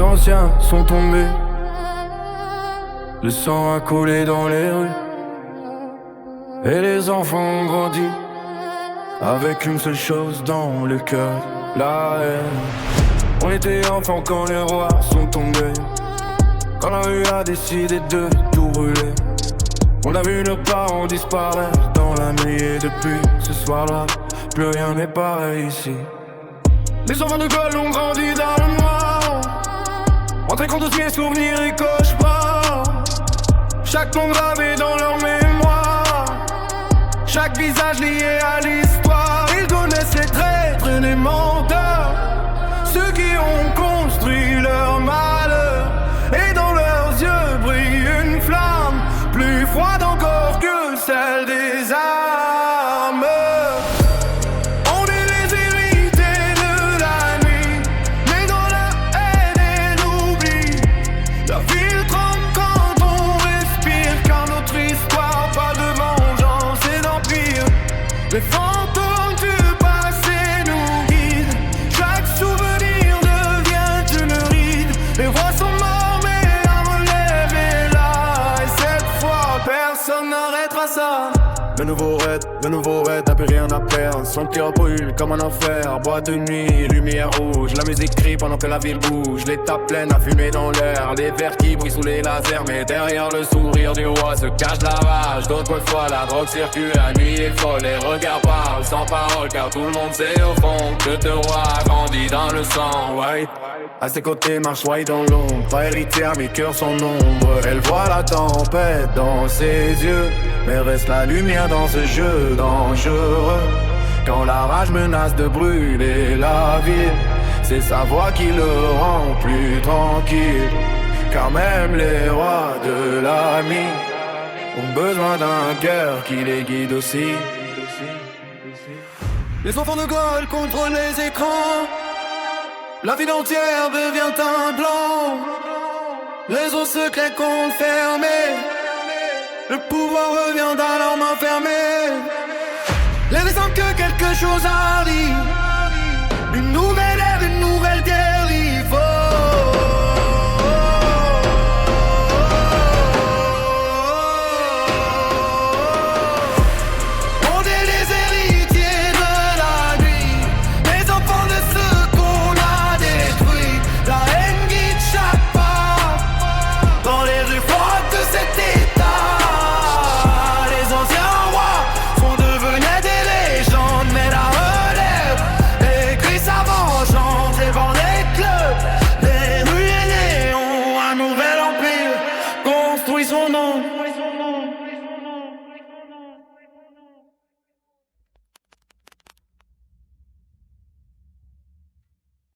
anciens sont tombés, le sang a coulé dans les rues, et les enfants ont grandi avec une seule chose dans le cœur, la haine. On était enfants quand les rois sont tombés, quand la rue a décidé de tout brûler. On a vu nos parents disparaître dans la nuit, et depuis ce soir-là, plus rien n'est pareil ici. Les enfants de Gaulle ont grandi dans le noir, entrés contre tous les souvenirs et cauchemars. Chaque nom gravé dans leur mémoire, chaque visage lié à l'histoire. Ils connaissent les traîtres et les menteurs, ceux qui ont construit leur malheur. Et dans leurs yeux brille une flamme plus froide encore que celle des armes. On est les hérités de la nuit, mais dans la haine et l'oubli. La ville tremble quand on respire, car notre histoire pas de vengeance et d'empire. Les fantômes du passé nous guident, chaque souvenir devient une ride. Les rois sont morts mais la relève est là, et cette fois personne n'arrêtera ça. Le nouveau raid, t'as plus rien à perdre. Son cœur brûle comme un enfer. Boîte de nuit, lumière rouge. La musique crie pendant que la ville bouge. L'étape pleine à fumer dans l'air. Les verres qui brillent sous les lasers. Mais derrière le sourire du roi se cache la rage. D'autres fois la drogue circule, la nuit est folle. Les regards parlent sans parole, car tout le monde sait au fond que te roi a grandi dans le sang. White, à ses côtés marche White dans l'ombre. Pas héritière, mes cœurs sont nombreux. Elle voit la tempête dans ses yeux, mais reste la lumière dans ce jeu dangereux. Quand la rage menace de brûler la ville, c'est sa voix qui le rend plus tranquille. Car même les rois de la nuit ont besoin d'un cœur qui les guide aussi. Les enfants de Gaulle contre les écrans, la ville entière devient un blanc. Réseau secret compte fermé, le pouvoir revient dans leurs mains fermées. Les laissant que quelque chose arrive,